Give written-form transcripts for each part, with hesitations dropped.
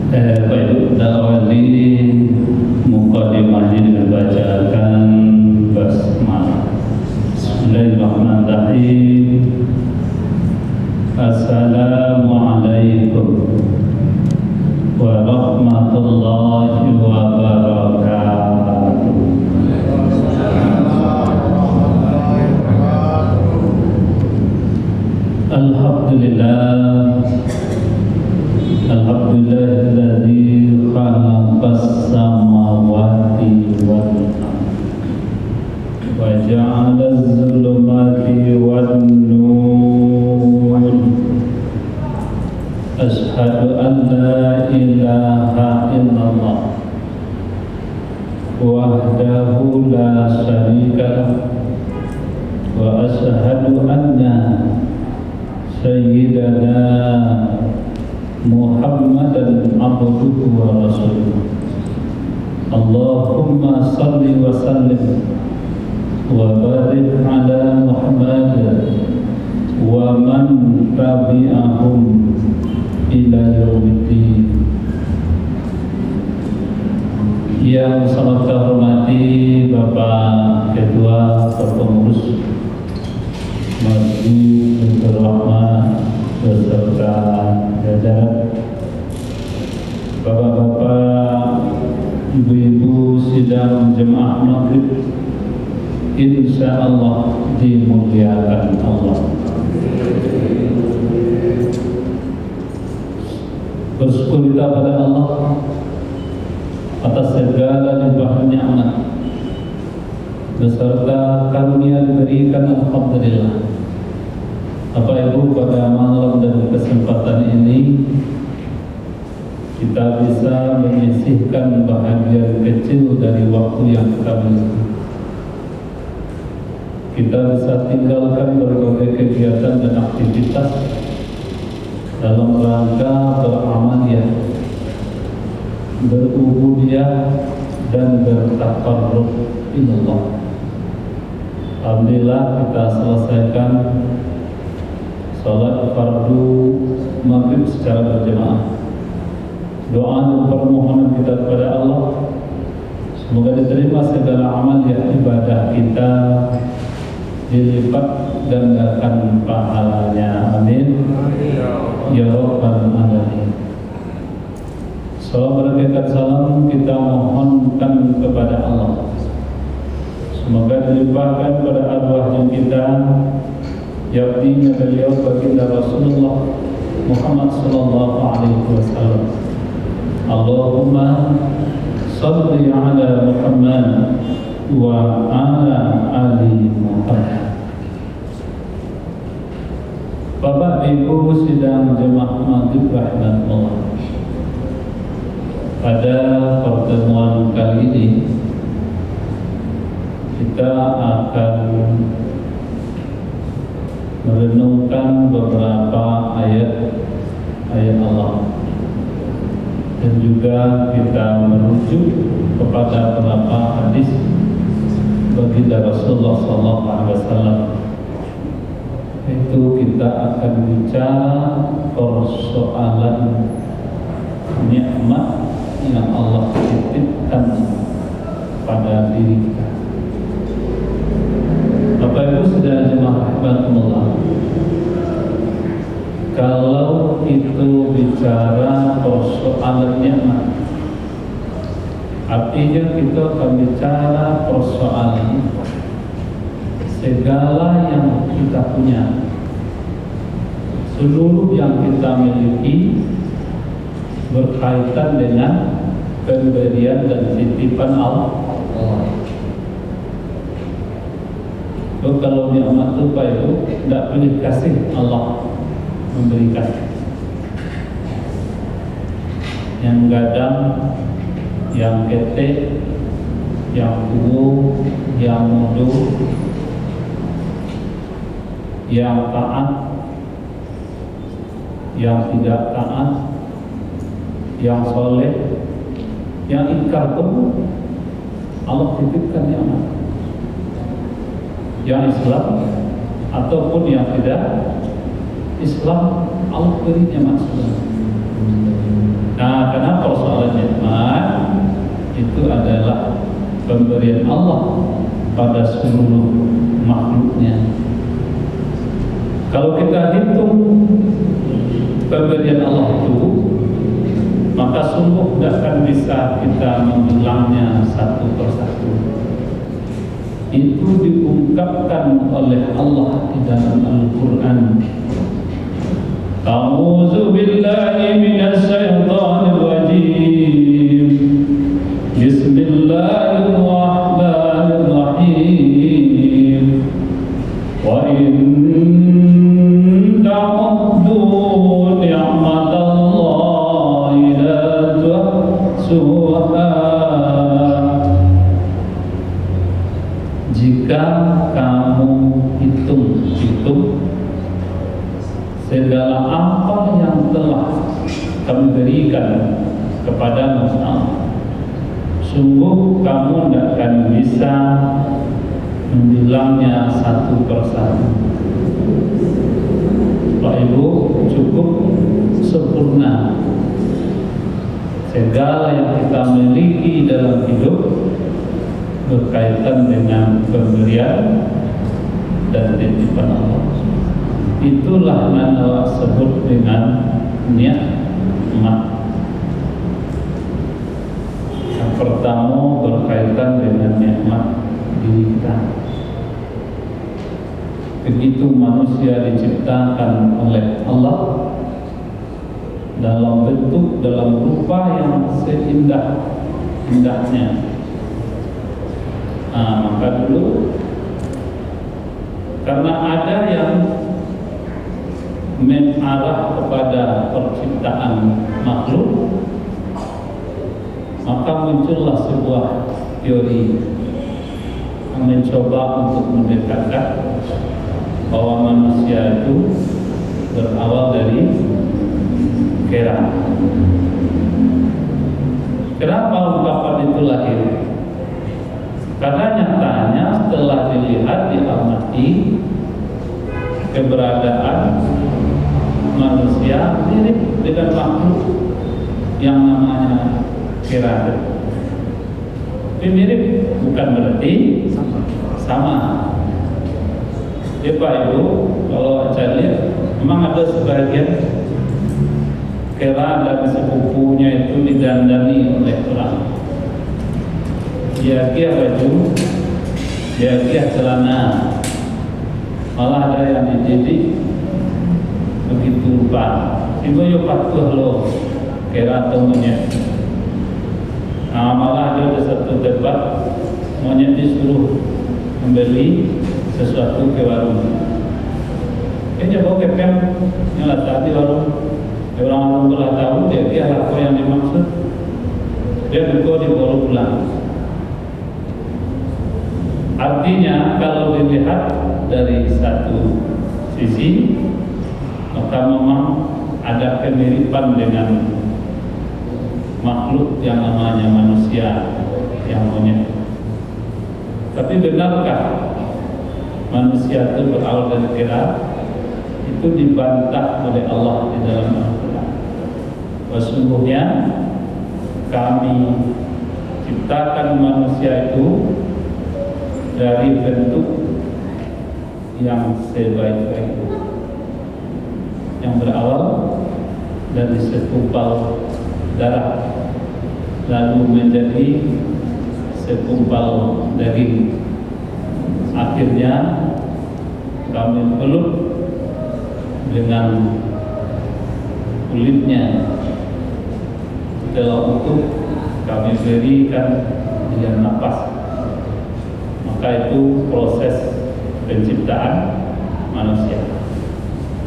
Bapak Ibu, kita awali mukadimahnya dengan bacakan basmalah. Bismillahirrahmanirrahim. Assalamualaikum warahmatullahi wabarakatuh. Alhamdulillah, alhamdulillahilladzi khalaqas samawati wal ardi wa ja'alaz zulumati wan nur. Asyhadu an la ilaha illallah wahdahu la syarika lahu wa asyhadu anna sayyidana Muhammadan abduhu wa rasuluh. Allahumma salli wa sallim wa barik ala Muhammad wa man tabi'ahum ila yaumiddin. Yang sangat saya hormati Bapak Ketua Pengurus Masjid Baitur Rahmah beserta jajaran, bapak-bapak, ibu-ibu sidang jemaah maghrib, insya Allah dimuliakan Allah. Bersyukur kita pada Allah atas segala limpahan nikmat beserta karunia diberikan, alhamdulillah. Bapak Ibu, pada malam dan kesempatan ini kita bisa menyisihkan bahagian kecil dari waktu yang kita miliki. Kita bisa tinggalkan berbagai kegiatan dan aktivitas dalam rangka beramaliyah, berubudiyah dan bertaqarrub ilallah. Alhamdulillah kita selesaikan salat fardu maghrib secara berjamaah. Doa dan permohonan kita kepada Allah, semoga diterima segala amal yang ibadah kita, dilipat gandakan pahalanya. Amin ya rabbal alamin. Salam berkat salam kita mohonkan kepada Allah, semoga dilimpahkan pada arwahnya kita, yakni beliau baginda Rasulullah Muhammad sallallahu alaihi wasallam. Allahumma salli ala Muhammad wa ala ali Muhammad. Bapak Ibu sidang jemaah maghrib rahmatullah, pada pertemuan kali ini kita akan merenungkan beberapa ayat Allah, dan juga kita merujuk kepada beberapa hadis baginda Rasulullah SAW. Itu kita akan bicara persoalan nikmat yang Allah titipkan pada diri kita. Bapak Ibu sudah jemaah rahmatullah, kalau itu bicara persoalan nikmat, artinya kita akan bicara persoalan segala yang kita punya, seluruh yang kita miliki berkaitan dengan pemberian dan titipan Allah. Kalau nikmat itu Pak Ibu, tidak pilih kasih Allah memberikan. Yang gadang, yang ketek, yang kubu, yang mundur, yang taat, yang tidak taat, yang soleh, yang ingkar pun Allah titipkan nikmat. Yang Islam ataupun yang tidak Islam, Allah beri nikmat semua. Nah, kenapa pemberian Allah pada seluruh makhluknya. Kalau kita hitung pemberian Allah itu, maka sungguh tidak akan bisa kita menghilangnya satu persatu. Itu diungkapkan oleh Allah di dalam Al-Quran. A'udzu billahi minasy syaithanir rajim. Bismillahirrahmanirrahim. Wa in ta'uddu ni'matallahi la tuhsuha. Jika kamu hitung segala apa yang telah kami berikan kepada Musa, sungguh kamu tidak akan bisa membilangnya satu persatu. Pak Ibu, cukup sempurna segala yang kita miliki dalam hidup berkaitan dengan pemberian dan titipan Allah. Itulah yang sebut dengan nikmat. Yang pertama berkaitan dengan nikmat diri kita. Begitu manusia diciptakan oleh Allah dalam bentuk, dalam rupa yang seindah-indahnya, maka dulu karena ada yang mengarah kepada penciptaan makhluk, maka muncullah sebuah teori yang mencoba untuk mendekatkan bahwa manusia itu berawal dari kera. Kenapa ungkapan itu lahir? Karena nyatanya setelah dilihat, diamati, keberadaan manusia mirip dengan makhluk yang namanya kera. Tapi mirip bukan berarti sama. Ya Pak Ibu, kalau saya lihat memang ada sebagian kera dan sepupunya itu didandani oleh orang. Dia kia baju, dia kia celana, malah ada yang dididik begitu rupa. Ibu yo patuh lo, kera atau monyet. Malah ada satu debat, monyet disuruh membeli sesuatu ke warung. Kayaknya bawa kepeng yang tadi warung. Orang telah tahu dia apa yang dimaksud. Dia berkode dibawa pulang. Artinya kalau dilihat dari satu sisi, maka memang ada kemiripan dengan makhluk yang namanya manusia, yang monyet. Tapi benarkah manusia itu berawal dari kera? Itu dibantah oleh Allah di dalam Al-Quran. Sesungguhnya kami ciptakan manusia itu dari bentuk yang sebaik-baiknya, yang berawal dari segumpal darah lalu menjadi segumpal daging. Akhirnya kami peluk dengan kulitnya. Setelah itu kami berikan dia nafas. Maka itu proses penciptaan manusia.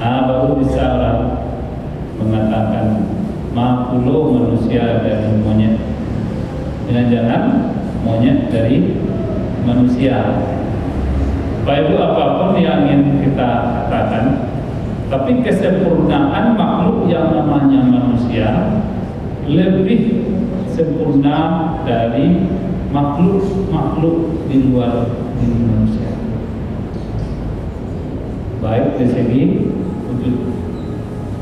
Baru bisa orang mengatakan makulo manusia dari monyet. Jangan-jangan monyet dari manusia. Baik itu apapun yang ingin kita katakan, tapi kesempurnaan makhluk yang namanya manusia lebih sempurna dari makhluk-makhluk di luar diri manusia. Baik dari segi wujud.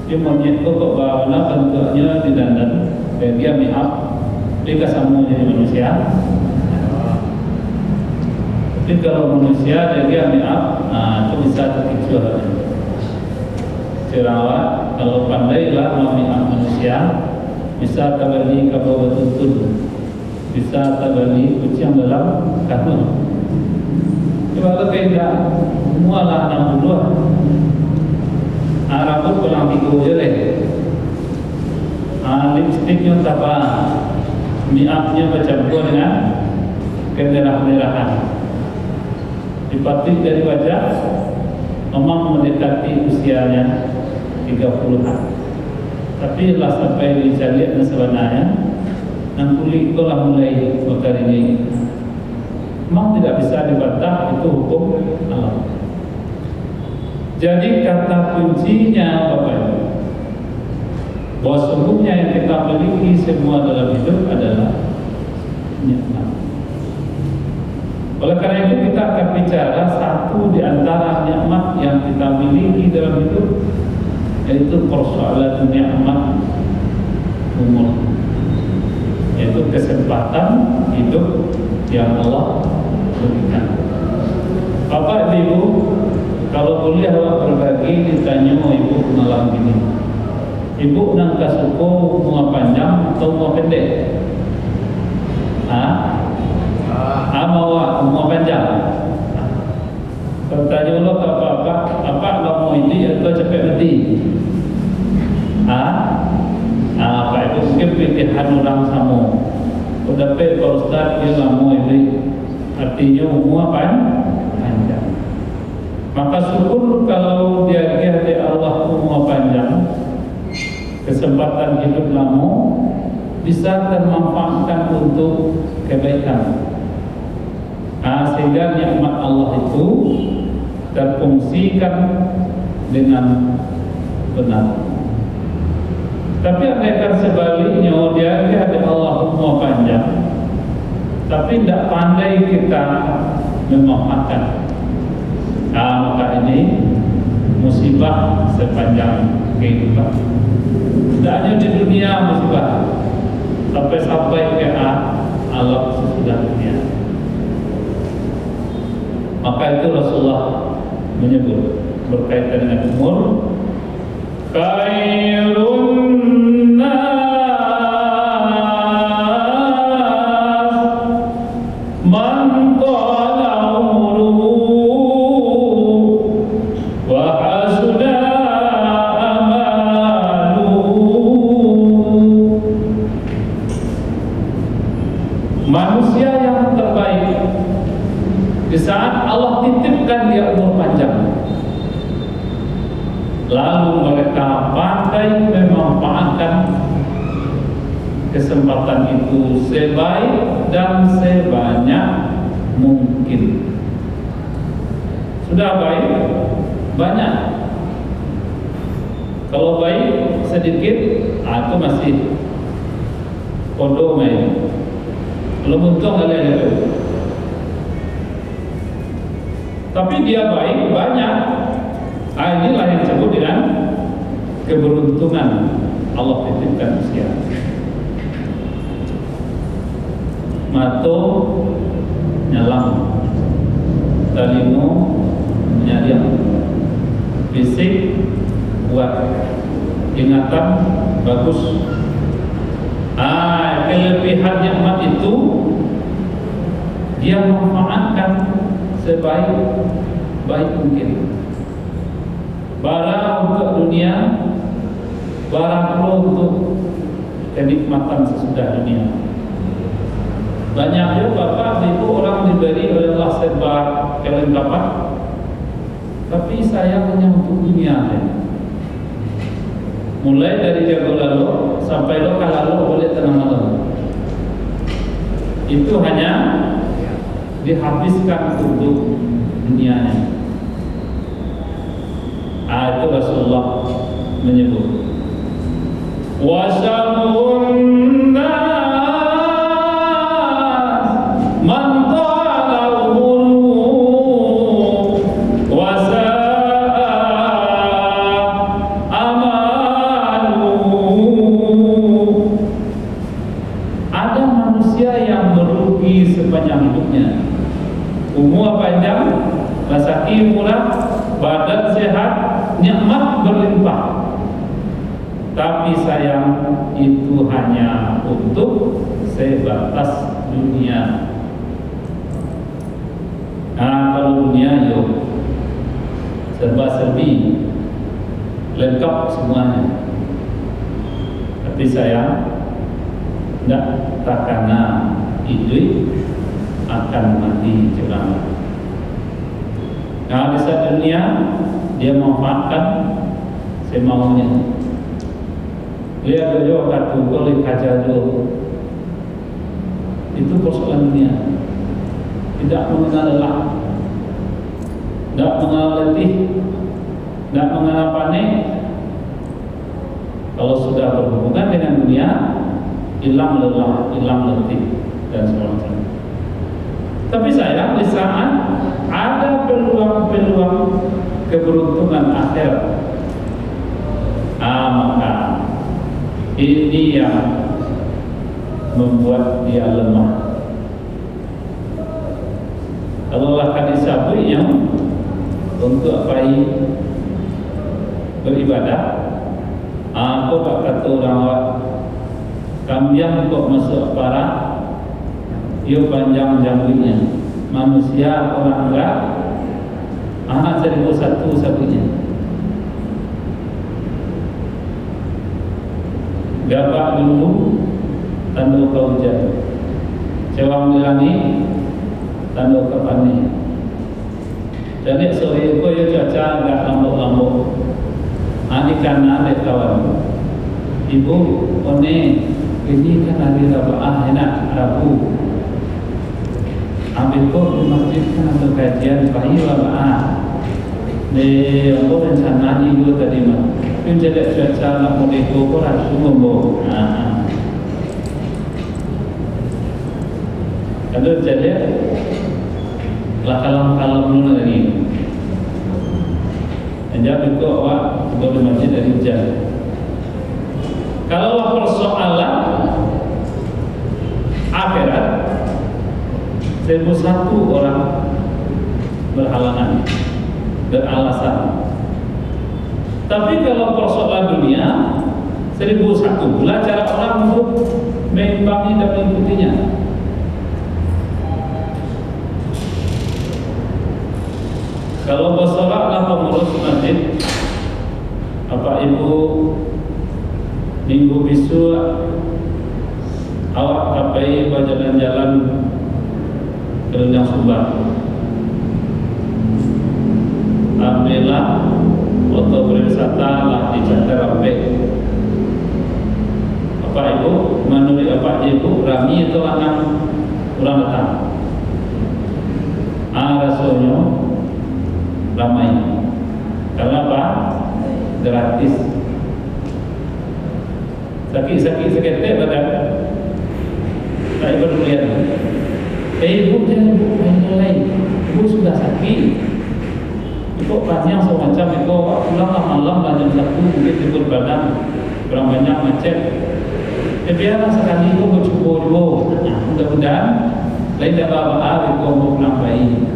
Si monyet itu kok bagaimana bentuknya didandan, dia mihab, dia kesamu jadi manusia. Tapi kalau manusia dia mi'ab, itu bisa terkicau. Cerawat, kalau pandailah memi'ab manusia, bisa tabali kabau betul, bisa tabali kucing dalam kanun. Coba tidak mualah 60. Rambut pulang tiku je leh. Lipstiknya tabah, mi'abnya bercampur dengan kemerah-merahan. Dipatik dari wajah, memang mendekati usianya 30-an. Tapi lah sampai dicari dan sebenarnya, nang kulit itu lah mulai berkarini. Memang tidak bisa dibantah, itu hukum alam. Jadi kata kuncinya Bapak Ibu, bahwa sungguhnya yang kita miliki semua dalam hidup adalah nikmat. Oleh karena itu kita akan bicara satu di antara nikmat yang kita miliki dalam hidup, yaitu persoalan nikmat umur, yaitu kesempatan hidup yang Allah berikan. Bapak Ibu, kalau boleh awak berbagi, ditanya ibu malam ini, ibu nang kasuko bunga panjang atau bunga pendek? Mau bunga panjang. Kalau tanya Allah apa mau ini atau cepet mati? Pak Ibu mungkin pilihan orang sama. Udah Pak Ustaz dia nggak mau ini, artinya bunga panjang. Maka syukur kalau dia di Allah umur panjang, kesempatan hidup lama bisa termanfaatkan untuk kebaikan. Sehingga nikmat Allah itu terfungsikan dengan benar. Tapi andaikan sebaliknya dia di Allah umur panjang, tapi tidak pandai kita memanfaatkan. Maka ini musibah sepanjang kehidupan. Tidak hanya di dunia musibah, sampai ke alam sesudah dunia. Maka itu Rasulullah menyebut berkaitan dengan umur, khairun nas man qala umruhu wa hasuna amaluhu. Manusia yang terbaik di saat Allah titipkan dia umur panjang, lalu mereka pandai memanfaatkan kesempatan itu sebaik dan sebanyak mungkin. Sudah baik, banyak. Kalau baik sedikit, itu masih kodoh main. Belum untung kalian itu. Tapi dia baik banyak. Inilah yang disebut dengan keberuntungan Allah titipkan usia. Mato nyalam, telinga nyadiam, fisik kuat, ingatan bagus. Kelebihan nikmat itu dia memanfaatkan sebaik mungkin. Barang untuk dunia, barang pula untuk kenikmatan sesudah dunia. Banyaknya Bapak Ibu orang diberi oleh Allah serba kelengkapan, tapi sayang hanya untuk dunia. Mulai dari jago lalu sampai lo kalau boleh tenang malam, itu hanya dihabiskan untuk dunianya. Itu Rasulullah menyebut wasyarrun nas man qala umruhu wa sa'a amaluhu. Ada manusia yang merugi sepanjang hidupnya, umur panjang, rezeki murah, badan sehat, nikmat berlimpah. Tapi sayang, itu hanya untuk sebatas dunia. Nah, kalau dunia yuk serba-serbi, lengkap semuanya. Tapi sayang, tidak takana hidup akan mati jelama. Nah, di saat dunia dia memanfaatkan semaunya. Dia dojo katu boleh kajajo. Itu persoalan dunia. Tidak mengenal lelah, tidak mengenal letih, tidak mengenal panik. Kalau sudah berhubungan dengan dunia, hilang lelah, hilang letih, dan sebagainya. Tapi sayang, di saat ada peluang-peluang keberuntungan akhirat, maka ini yang membuat dia lemah. Kalau akan disabuinya untuk apa beribadah, aku tak kata orang kambiang kok masuk para, ia panjang jangkauannya. Manusia orang enggak, 1,001 sabunya. Gabak dulu tanda kau hujan, cewang di langit tanda kepani. Jadi sore itu ya cuaca agak lambuk-lambuk. Ini karena ada kawan ibu, one ini kan hari Rabaah enak Rabu. Ambil kok di masjid kan ada kajian pagi Rabaah. Di apa rencana itu tadi mah. Pun jadi cuaca nak mau deko kok harus ngomong. Kalau jadi kalam dulu lagi. Jadi kok awak boleh masjid dari hujan. Kalau persoalan akhirat, 1,001 orang berhalangan, beralasan. Tapi kalau persoalan dunia, 1,001 pula cara orang untuk mengimbangi dan mengikutinya. Kalau bersoraklah pengurus masjid, Bapak Ibu, minggu besok awak kapai berjalan-jalan ke Rendang Sumbar. Ambillah foto berwisata lah di Cakarampek. Bapak Ibu, menurut Bapak Ibu, Rami itu anak orang datang. Rasanya ramai. Kenapa? Gratis. Sakit-sakit seketek badan. Tak perlu lihat. Ibu jangan ibu main lain. Ibu sudah sakit. Ibu panjang semacam itu. Pulanglah malam jam 1 mungkin tidur badan. Kurang banyak macet. Biarlah sekali ibu bercukur dulu. Mudah-mudahan lain tak apa-apa ibu mau pulang bayi.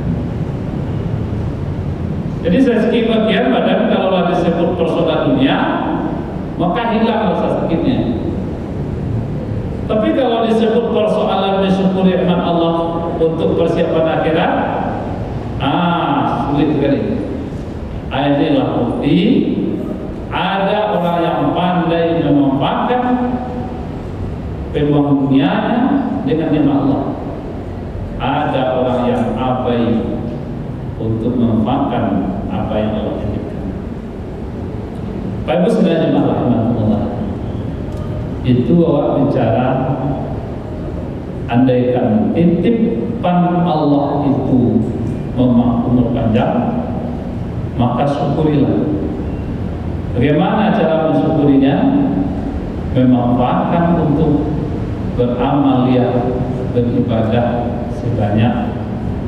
Jadi saya skip bagian badan kalau disebut persoalan dunia, maka hilang rasa sakitnya. Tapi kalau disebut persoalan mensyukuri nikmat Allah untuk persiapan akhirat, sulit sekali. Inilah bukti ada orang yang pandai memanfaatkan peluang dunianya dengan nikmat Allah. Ada orang yang abai untuk memanfaatkan apa yang Allah titipkan. Pak Ibu sebenarnya rahmatullah. Itu awak bicara, andaikan titipan Allah itu umur panjang, maka syukurilah. Bagaimana cara mensyukurinya? Memanfaatkan untuk beramaliyah, beribadah sebanyak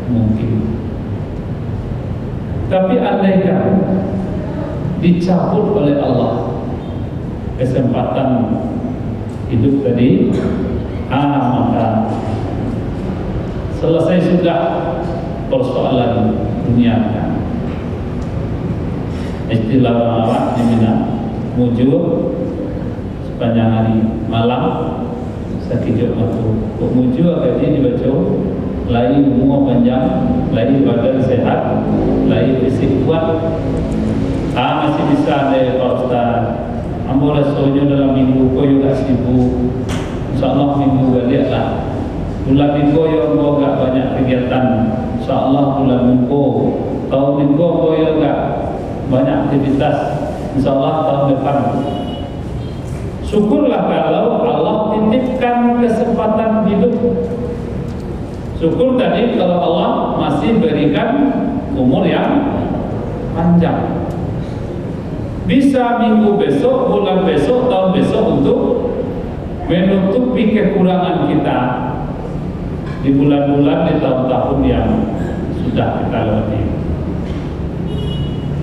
mungkin. Tapi andaikan dicabut oleh Allah kesempatan hidup tadi, maka selesai sudah persoalan dunia kan. Istilah orang di Minang mujur sepanjang hari malam sakit matu. Kok mujur gaji dibaca lai umur panjang, lai badan sehat, lai fisik kuat. Masih bisa ada Pak Ustaz. Ambo rasanya dalam minggu kau juga sibuk. InsyaAllah minggu balik lah. Bulan minggu yang kau gak banyak kegiatan. InsyaAllah bulan minggu. Tahun minggu kau juga banyak aktivitas. InsyaAllah tahun depan. Syukurlah kalau Allah titipkan kesempatan hidup. Syukur tadi kalau Allah masih berikan umur yang panjang. Bisa minggu besok, bulan besok, tahun besok untuk menutupi kekurangan kita di bulan-bulan, di tahun-tahun yang sudah kita lalui.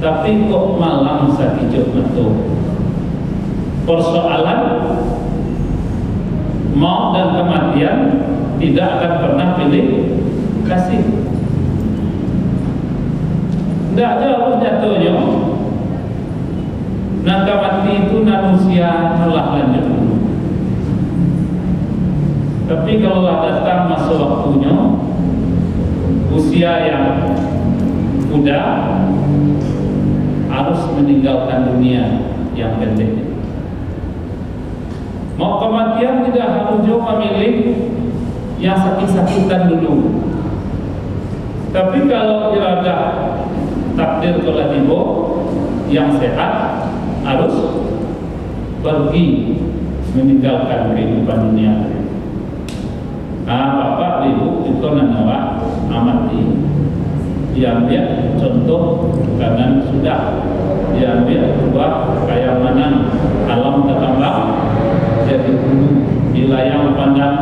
Tapi kok malam sakit betul. Persoalan maut dan kematian tidak akan pernah pilih kasih. Tidak ada harus jatuhnya. Naga mati itu manusia telah lanjut dulu. Tapi kalau datang masa waktunya, usia yang muda harus meninggalkan dunia yang pendek. Mau kematian tidak harus jauh memilih yang sakit-sakitan dulu. Tapi kalau iradah takdir telah tiba, yang sehat harus pergi meninggalkan kehidupan dunia. Bapak ibu itu nanawa amati, diambil contoh karena sudah diambil buah kayak mana alam terkembang jadi dulu di layang pandang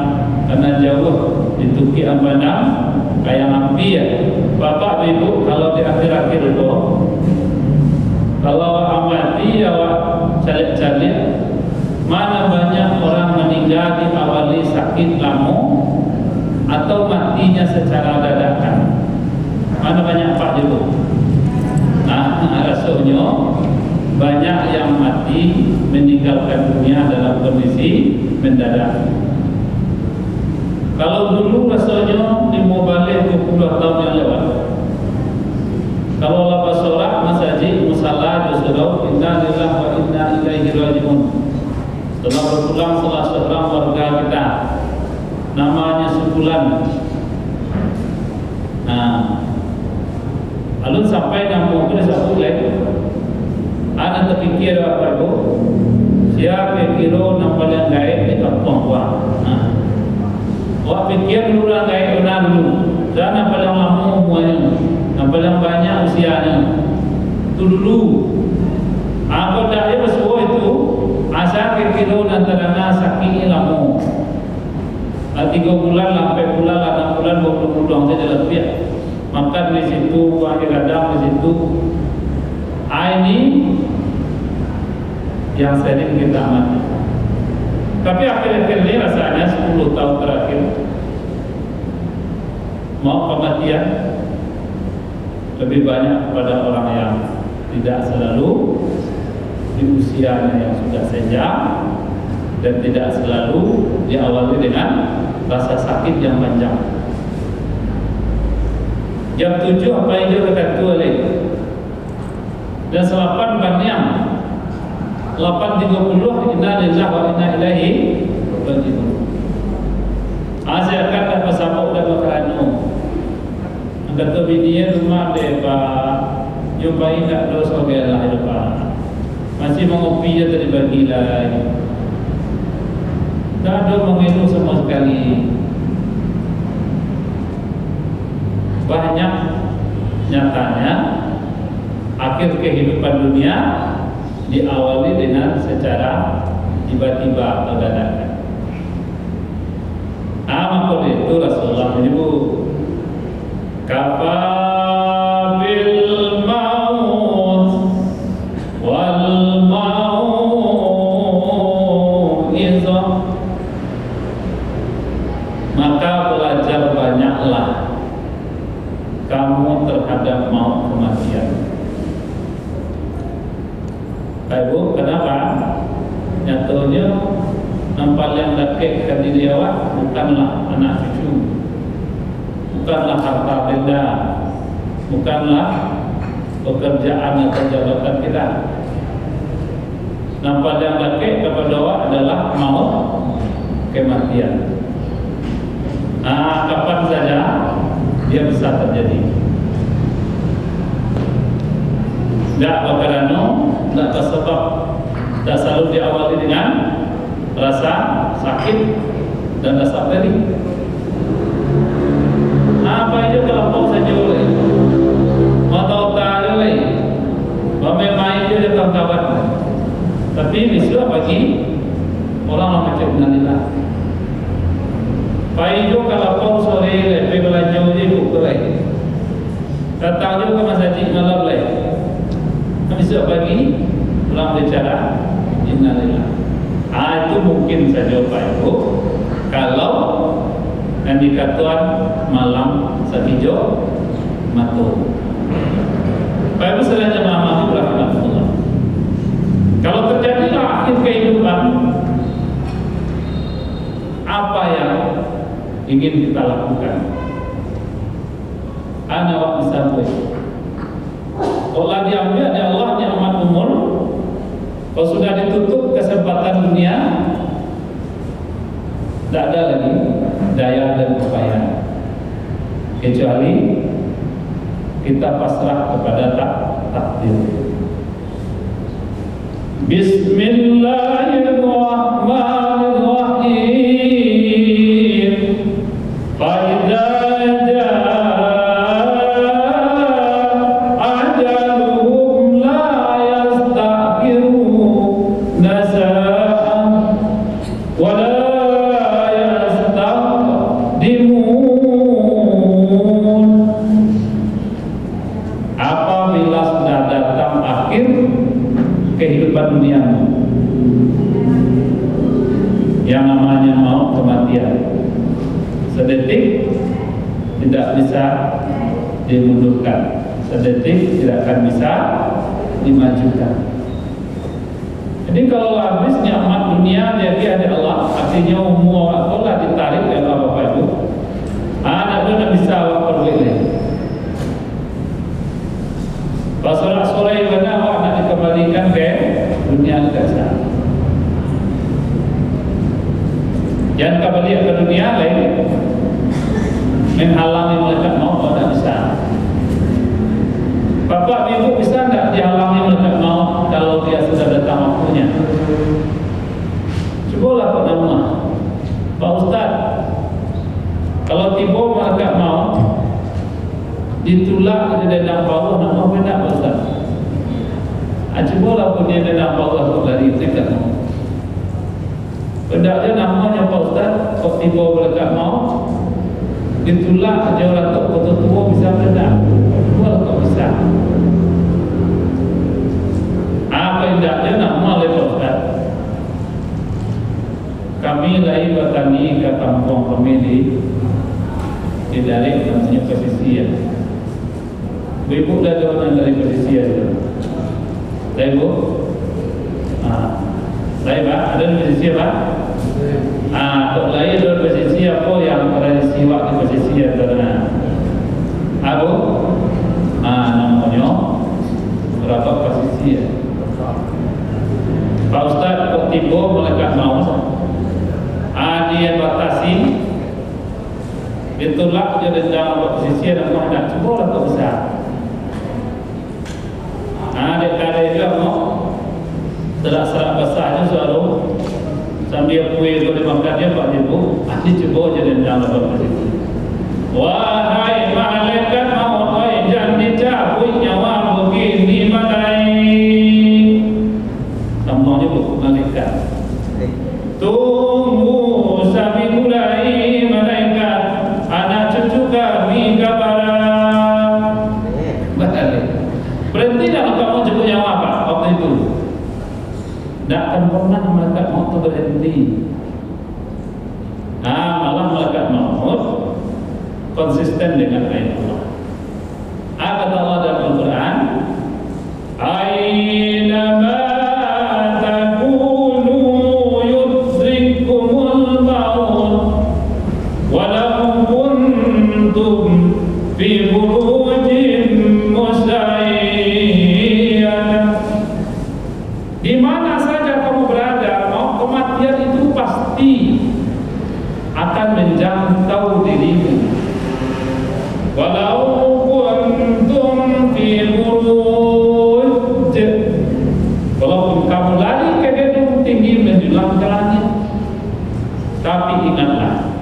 karena jauh dituki pandang kayak api ya. Bapak ibu kalau di akhir-akhir itu kalau amati ya calik-calik mana banyak orang meninggal diawali sakit lama atau matinya secara dadakan. Mana banyak Pak Joko? Rasanya banyak yang mati meninggalkan dunia dalam kondisi mendadak. Kalau dulu rasanya di mubalik 20 tahun yang lewat, kalau lepas sholat masjid musalla disuruh inna lillahi wa inna ilaihi rajiun. Setelah berpulang salah seorang warga kita namanya sebulan. Alun sampai nampung ke satu lagi. Ada terpikir apa itu? Siapa kira nampak yang gaib di kampung gua. Wah pikir dulu lah gaib benar dulu. Dan nampak yang lama umurnya, nampak yang banyak usianya. Itu dulu. Apa dah ya semua itu? Asal kira nantarana sakit lama. 3 bulan, 4 bulan, 6 bulan, 20 bulan saja lebih. Makan di situ, akhir kadang di situ. Ini yang sering kita amati. Tapi akhir-akhir ini rasanya 10 tahun terakhir mau kematian lebih banyak pada orang yang tidak selalu di usianya yang sudah senja dan tidak selalu diawali dengan rasa sakit yang panjang. Jam 7 apa yang dia kata lagi? Dan 8 Baniam 8.30 inna lillahi wa inna ilaihi raji'un. Saya akan dapat sambung dan berkanu. Kata bini rumah dia Pak, jumpai tak dosa lah ya Pak. Masih mengopi je tadi bagi lagi. Tak ada mengeluh sama sekali. Banyak nyatanya akhir kehidupan dunia diawali dengan secara tiba-tiba atau dadakan. Maka itu Rasulullah menyebut kafabil maut wal mau'izah. Maka belajar banyaklah kamu terhadap maut kematian. Ibu, kenapa? Nyatanya nampak yang dekat ke diri awak bukanlah anak cucu, bukanlah harta benda, bukanlah pekerjaan atau jabatan kita. Nampak yang dekat kepada awak adalah maut kematian. Kapan saja dia bisa terjadi. Tidak berkerana, tidak sebab, tidak selalu diawali dengan rasa sakit dan rasa perih. Apa itu kalau mau saja oleh, mau tahu tak oleh, mau main dia kawan-kawan. Tapi misalnya bagi orang macam Nalila. Pai jo kalau kau sore lepas belanja je bukulai. Datang jo ke masjid malam leh. Bisa bagi orang bicara Innalillah. Itu mungkin saja Pak Ibu. Kalau indikatoran malam sakijo matu. Pak Ibu sekalian jemaah rahmatullah. Kalau terjadilah akhir kehidupan, apa yang ingin kita lakukan? Ana wa misalnya Allah diambil oleh Allah nikmat umur. Kalau sudah ditutup kesempatan dunia, tidak ada lagi daya dan upaya, kecuali kita pasrah kepada takdir. Bismillahirrahmanirrahim. Fa kehidupan duniamu yang namanya maut kematian, sedetik tidak bisa dimundurkan, sedetik tidak akan bisa dimajukan. Jadi kalau habis nikmat dunia dari Allah, artinya umur Allah ditarik oleh Bapak Ibu. Anak itu tidak bisa awak pergi. Pas sore mana awak nak dikembalikan ke dunia biasa. Jangan kembali ke dunia lain, menghalangi malaikat maut tidak bisa. Bapak Ibu bisa tidak dihalangi malaikat maut kalau dia sudah datang waktunya? Cobalah pada rumah, Pak Ustaz, kalau tiba malaikat maut ditulak di dalam bawah, nama benda Pak Ustaz. Cobalah pun dia dalam bawah untuk lari dekat maut. Benda dia namanya Pak Ustaz, kok tiba malaikat maut ditulak aja orang tua bisa benda. Cobalah kok bisa. Apa indahnya nama oleh Pak Ustaz? Kami lahir bertani ke kampung kami di dari namanya pesisir. Ibu dah jauh dari pesisir itu. Ibu, saya Pak, ada di pesisir Pak. Tok lahir dari pesisir apa yang tradisi waktu pesisir karena Abu, namanya berapa pesisir. Pak Ustaz kok tiba malaikat maut, dia batasi, ditolak dia dalam pesisir dan menghadap. Coba tak besar. Adik-adik juga mau serak-serak besarnya selalu sambil kue boleh makan dia Pak Ibu. Adik coba je dalam pesisir. Wahai malaikat maut, wahai jangan dicabut nyawa begini malai. Namanya malaikat. Tunggu sampai mulai malaikat, anak cucu kami kabaran. Balik. Berhenti tak kamu jemput nyawa Pak waktu itu? Tak akan pernah malaikat maut itu berhenti. Malah malaikat maut konsisten dengan ayat Allah. Kata Allah dalam Al-Quran, Aynama takunu yudrikumul maut walau kuntum fi burujin musyayyada. Di mana saja kamu berada, kematian itu pasti akan menjangkau dirimu. Walau kuntum fi buruj, walaupun kamu lari ke gedung tinggi menjulang ke langit, tapi ingatlah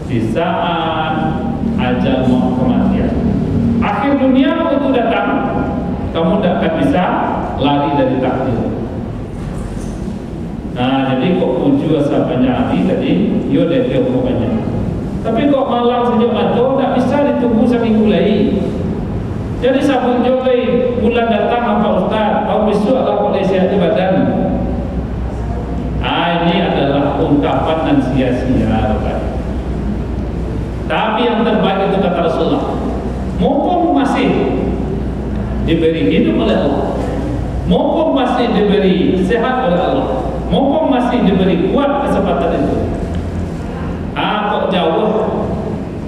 di saat ajal kematian, akhir dunia itu datang, kamu tidak akan bisa lari dari takdir. Nah, jadi kok tujuh asapanya Ali tadi, yo deh pokoknya. Tapi kok malam sejak mato tak bisa ditunggu seminggu lagi. Jadi sabun jolai bulan datang apa Ustaz? Kau besok lah kau sehat badan. Ini adalah ungkapan dan sia-sia. Tapi yang terbaik itu kata Rasulullah, mumpung masih diberi hidup oleh Allah, mumpung masih diberi sehat oleh Allah, mumpung masih diberi kuat kesempatan itu, kok jauh,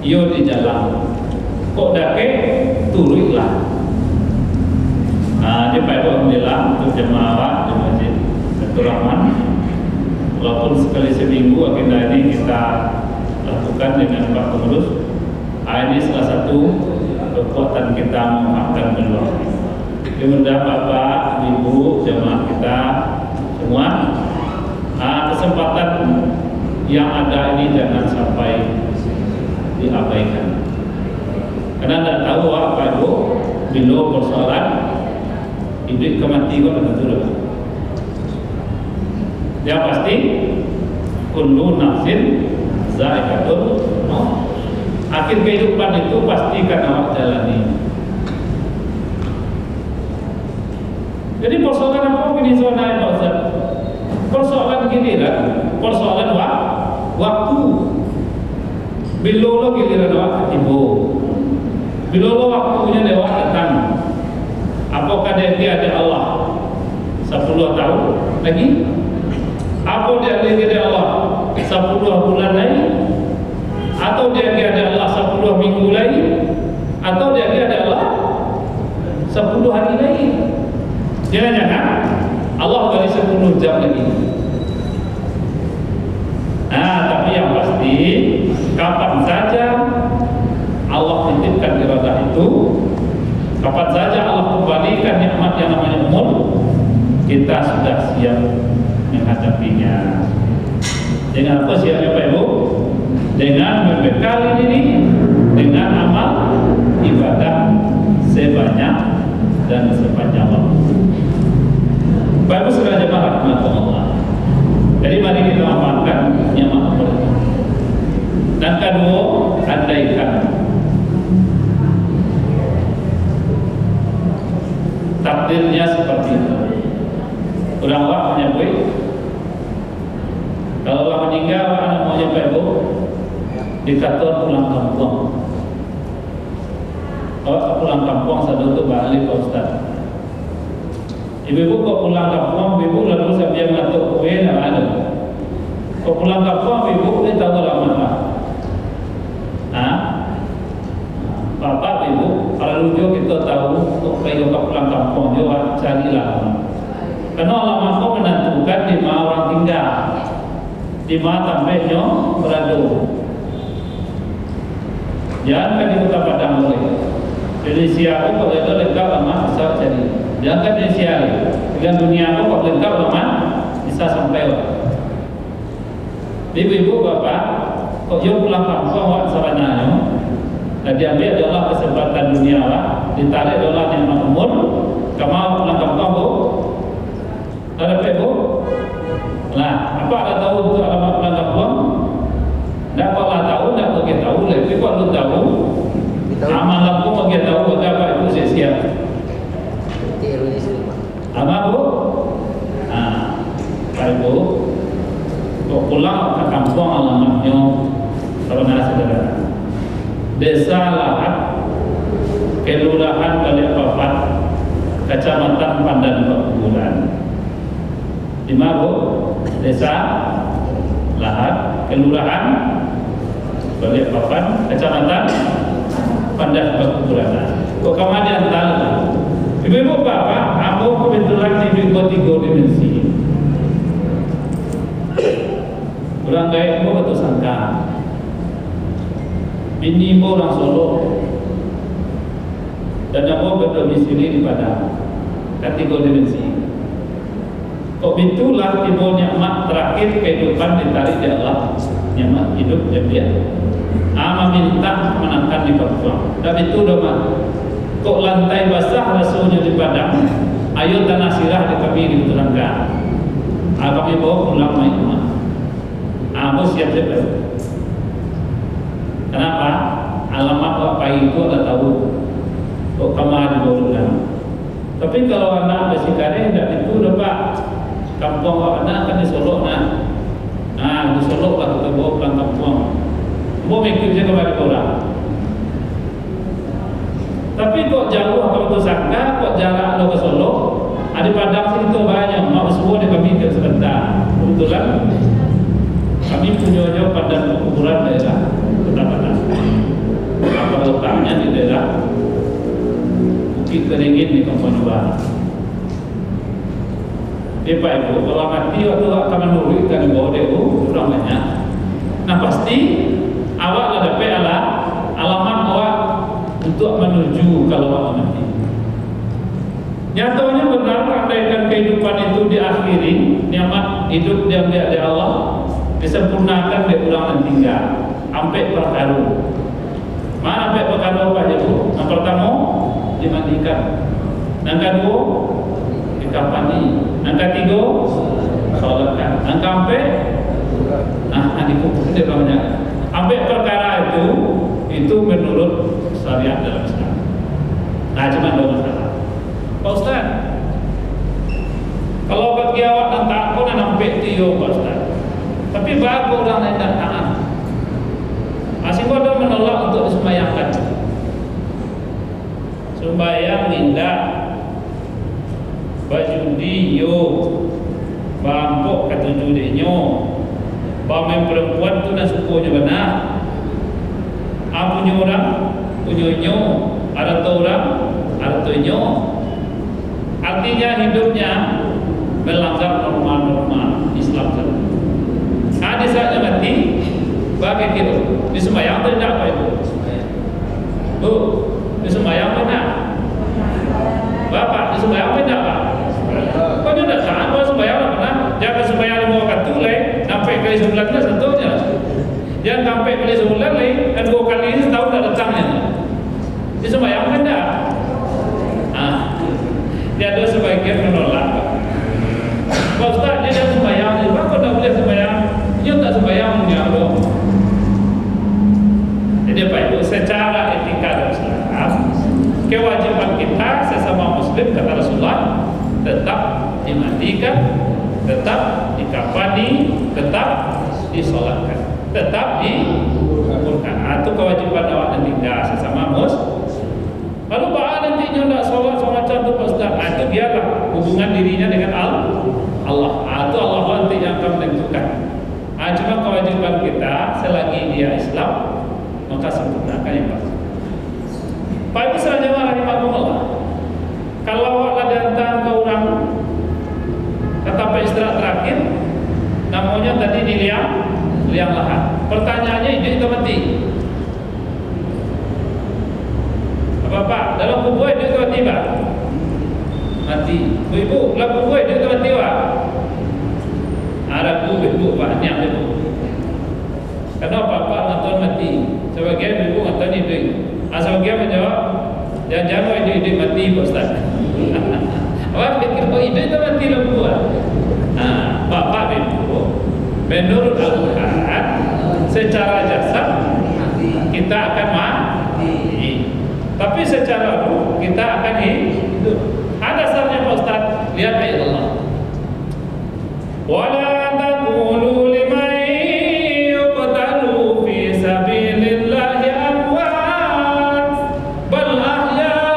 yo di jalan, kok dake, turunlah. Di Alhamdulillah untuk jemaah di Masjid Baitur Rahman, walaupun sekali seminggu agenda ini kita lakukan dengan Pak Pengurus, ini salah satu kekuatan kita memaafkan beliau. Kemudian Bapak, Ibu, jemaah kita semua, kesempatan yang ada ini jangan sampai diabaikan. Karena tidak tahu apa itu bila persoalan hidup kematian betul. Yang pasti kullu nafsin za'iqatul maut. Akhir kehidupan itu pasti akan awak jalani. Jadi persoalan apa ini zona Pak Ustaz? Persoalan giliran, persoalan waktu. Bila lo giliran waktu tiba, bila lo waktunya dewa datang, apakah dia ada Allah 10 tahun lagi? Apa dia ada Allah 10 bulan lagi? Atau dia ada Allah 10 minggu lagi? Atau dia ada Allah 10 hari lagi? Jangan-jangan Allah beri 10 jam lagi. Tapi yang pasti kapan saja Allah titipkan iradah itu, kapan saja Allah kembalikan nikmat yang namanya umur, kita sudah siap menghadapinya. Dengan apa siapnya Pak Ibu? Dengan membekali diri dengan amal ibadah sebanyak dan sepanjang waktu. Bapak Ibu saudara jemaah rahmatullah. Jadi mari kita amalkan nikmat Allah. Dan kedua, andaikan takdirnya seperti itu. Orang awak menyebut, kalau orang meninggal, anak mau nyampe Ibu, dikatakan pulang kampung. Awak pulang kampung sadar tu balik Pak Ustaz. Ibu kok pulang kampung, ibu lalu sambil ngatuk kue nak ada. Kok pulang kampung, ibu dia tahu lama. Bapak ibu, kalau lucu kita tahu untuk kayu pulang kampung juga carilah. Karena lama kau menentukan di mana orang tinggal, di mana tempatnya berada. Jangan kan di kota Padang boleh. Jadi siapa kalau itu lengkap lama bisa cari. Jangan di sial. Dengan dunia aku kalau lengkap lama bisa sampai. Ibu-ibu bapak, kok jauh pulang kampung awak sabananya. Dan diambil adalah kesempatan dunia lah, ditarik adalah yang umur. Kamu pulang kampung bu, ada apa bu? Nah, apa ada tahu untuk alamat pulang kampung? Tidak pernah tahu, tidak bagi tahu. Tapi kalau tahu, amal aku bagi tahu apa itu siap. Apa bu? Pak Ibu, kok pulang ke kampung alamatnya, saudara-saudara. Desa Lahat, Kelurahan Balikpapan, Kecamatan Pandan Pakuburan. Di Mabo, Desa Lahat, Kelurahan Balikpapan, Kecamatan Pandan Pakuburan. Kok kemudian tahu? Ibu-ibu bapak, aku kebetulan di 3 dimensi. Orang gaya aku betul sangka. Bini ibu orang Solo dan aku berdomisili di Padang. Kan 3 dimensi. Kok itulah timbul nikmat terakhir kehidupan ditarik di Allah, nikmat hidup yang dia. Minta menangkan di Papua. Dan itu doa. Kok lantai basah rasulnya di Padang, ayo tanah sirah di kami diturunkan. Kami bawa pulang main rumah. Aku siap-siap. Kenapa? Alamat apa itu ada tahu. Kok kamar dibawa. Tapi kalau anak besikare tidak itu udah Pak. Kampung anak kan di Solo di Solo lah kita bawa pulang kampung. Mau ikut saya kembali orang. Tapi kok jauh kalau itu sangka, kok jarak lo ke Solo? Di Padang sih itu banyak, mau semua di kami ke sebentar. Kebetulan kami punya Padang Pakuburan daerah Kota Padang. Apa letaknya di daerah Bukit Keringin di Kampung Juara. Pak Ibu, kalau mati waktu akan menurut kan bawa DU kurang banyak. Nah pasti awak ada alamat awak untuk menuju kalau awak mati. Nyatanya benar andaikan kehidupan itu diakhiri, nikmat hidup diambil dari Allah, disempurnakan di ulang dan tinggal sampai perkaru. Mana sampai perkaru Pak Ibu? Yang pertama dimandikan, yang kedua dikafani, yang ketiga sholatkan, yang keempat dikubur dia banyak. Sampai perkara itu menurut syariat dalam Islam. Cuma 2 masalah. Pak Ustaz, kalau bagi awak dan takut dan sampai tiyo Pak Ustaz, tapi bagi orang lain dan taat masih ada menolak untuk disembayangkan. Sembayang indah bajudi yo bampok ketujuhnya bamen perempuan tu nak sukunya benar. Punya orang punyanya, ada orang ada tuanya. Artinya hidupnya melanggar norma-norma Islam. Di saatnya mati bagi kita disembayang atau tidak Pak Ibu? Bu, disembayang atau tidak? Bapak disembayang atau tidak Pak? Kau juga tak tahan kalau sembahyang lah pernah. Jangan sembahyang 5 waktu leh, sampai kali 19 tentunya. Jangan sampai kali 9 leh, dan 2 kali ini setahun tak datangnya. Dia sembahyang kan tak? Dia ada sebagian menolak. Pak Ustaz dia dah sembahyang, Pak kau tak boleh sembahyang. Dia tak sembahyang dia dong. Jadi Pak Ibu, secara etika dan Islam, kewajiban kita sesama Muslim kata Rasulullah tetap dimandikan, tetap dikafani, tetap disolatkan, tetap dikuburkan. Itu kewajiban awak dan tinggal sesama Muslim. Lalu bahwa nantinya tidak sholat macam itu Pak Ustaz, itu biarlah hubungan dirinya dengan Allah. Itu Allah nanti yang akan menentukan. Cuma kewajiban kita selagi dia Islam, maka sempurnakan yang pasti. Pak Ibu selanjutnya rahimahumullah. Kalau awak datang ke orang kata Pak istirahat terakhir, namanya tadi di liang lahat. Pertanyaannya hidup atau mati? Bapak, dalam kubur hidup atau mati Pak? Mati. Ibu, dalam kubur hidup atau mati Pak? Ada ibu Pak, niat ibu. Kenapa Bapak ngatakan mati? Sebagian ibu ngatakan hidup. Sebagian menjawab, jangan hidup mati Pak Ustaz. Awak fikir hidup atau mati dalam kubur? Bapak ibu, menurut Al-Quran, secara jasad kita akan mati. Tapi secara ruh kita akan hidup. Ada dasarnya Pak Ustaz. Lihat ayat Allah. Wala taqulu liman yuqtalu fi sabilillahi amwat bal ahya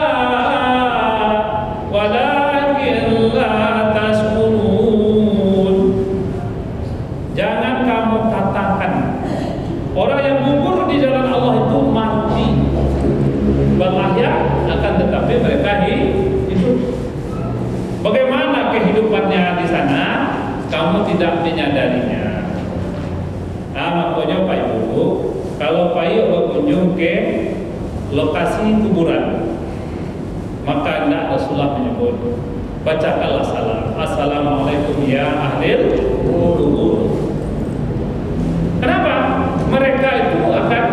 Orang yang gugur di jalan Allah itu mati. Berlahya akan tetapi mereka hidup. Bagaimana kehidupannya di sana? Kamu tidak menyadarinya. Nah, makanya Pak Ibu, kalau Pak Ibu berkunjung ke lokasi kuburan, maka hendak Rasulullah menyebut, bacakanlah salam. Assalamualaikum ya ahlil kubur. Kenapa? Mereka itu akan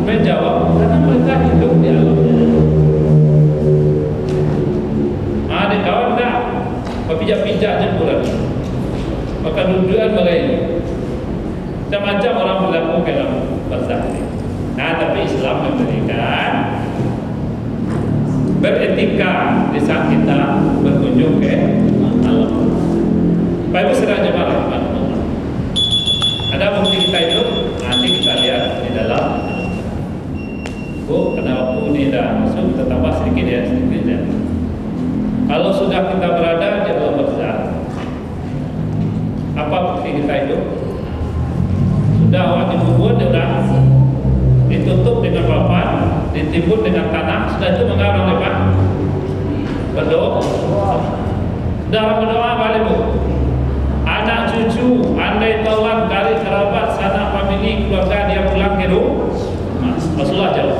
menjawab karena mereka hidup di alamnya. Ada kawan tak pijak-pijak kuburan, maka dudukan mereka macam-macam orang berlaku dalam barzakh ini. Nah, tapi Islam memberikan beretika di saat kita berkunjung ke alam. Bapak Ibu sedang jemaah rahmatullah. Ada bukti kita itu, nanti kita lihat di dalam. Bu, karena waktu ini dah masuk, kita tambah sedikit ya, sedikit ya. Kalau sudah kita berada di alam barzakh, apa bukti kita itu? Sudah awak dikubur, dia sudah ditutup dengan papan, ditimbun dengan tanah, sudah itu mengarang lepas berdoa. Sudah berdoa balik bu. Anak cucu, andai taulan, kari kerabat, sanak famili, keluarga dia pulang ke rumah. Rasulullah jawab,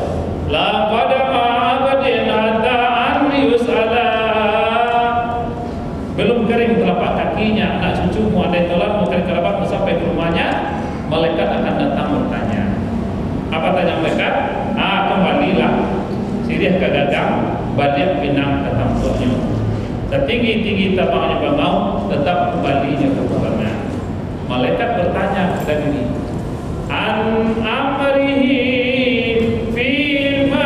la pada ma'abadin hatta an yus'ala. Belum kering telapak kakinya anak cucumu, andai taulan, mau kari kerabat, mau sampai ke rumahnya, malaikat akan datang bertanya. Apa tanya malaikat? Kembalilah sirih ke gagang, balik pinang ke tampuknya. Setinggi-tinggi tapaknya bangau, tetap kembalinya ke bawahnya. Malaikat bertanya kepada diri, an amrihi fima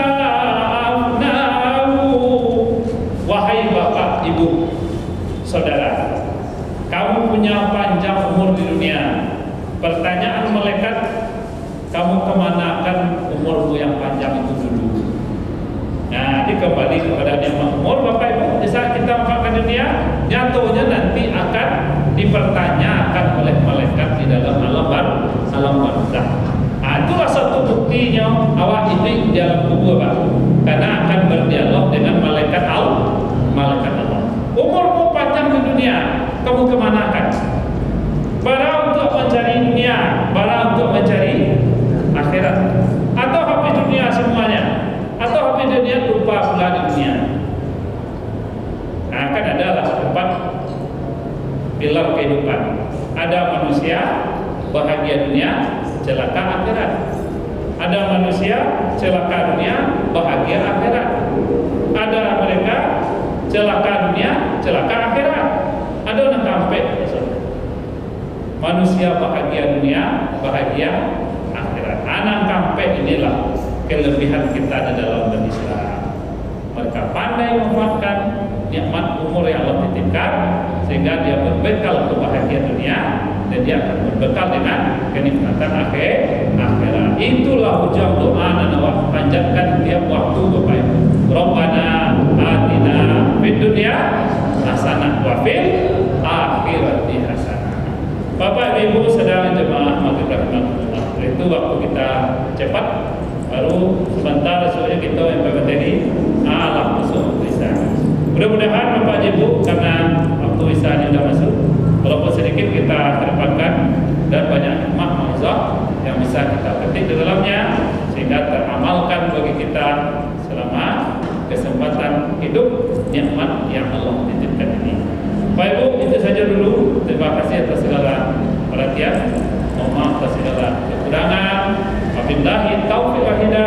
afnahu. Wahai bapak, ibu, saudara, kamu punya panjang umur di dunia. Pertanyaan malaikat, kamu kemanakan umurmu yang panjang itu dulu? Nah, dikembali kepada nikmat umur Bapak Ibu. Di saat kita makan dunia, jatuhnya nanti akan dipertanyakan oleh malaikat di dalam alam barzakh. Nah, itulah satu buktinya awak ini di dalam kubur, Pak. Karena akan berdialog dengan malaikat Allah. Umurmu panjang di dunia, kamu kemanakan? Bara untuk mencari dunia, bara untuk mencari akhirat, atau habis dunia semuanya, atau habis dunia lupa pula di dunia. Nah, kan adalah 4 pilar kehidupan. Ada manusia bahagia dunia, celaka akhirat. Ada manusia celaka dunia, bahagia akhirat. Ada mereka celaka dunia, celaka akhirat. Ada orang kampek. Manusia bahagia dunia, bahagia akhirat. Anak kampek inilah kelebihan kita di dalam berislam. Mereka pandai memanfaatkan nikmat umur yang Allah titipkan, sehingga dia berbekal kebahagiaan dunia dan dia akan berbekal dengan kenikmatan akhirat. Itulah ujung doa dan awak panjatkan tiap waktu Bapak Ibu. Rabbana atina fid dunya hasanah wa fil akhirati hasanah. Bapak Ibu sedang jemaah maghrib rahmatullah. Itu waktu kita cepat, baru sebentar soalnya kita yang bermateri alam masuk Isya. Mudah-mudahan Bapak Ibu, karena waktu Isya ini sudah masuk, walaupun sedikit kita kedepankan dan banyak hikmah mauizah yang bisa kita petik di dalamnya, sehingga teramalkan bagi kita selama kesempatan hidup nikmat yang Allah titipkan ini. Bapak Ibu, itu saja dulu. Terima kasih atas segala perhatian. Mohon maaf atas segala kekurangan. Wabillahi taufiq wal hidayah.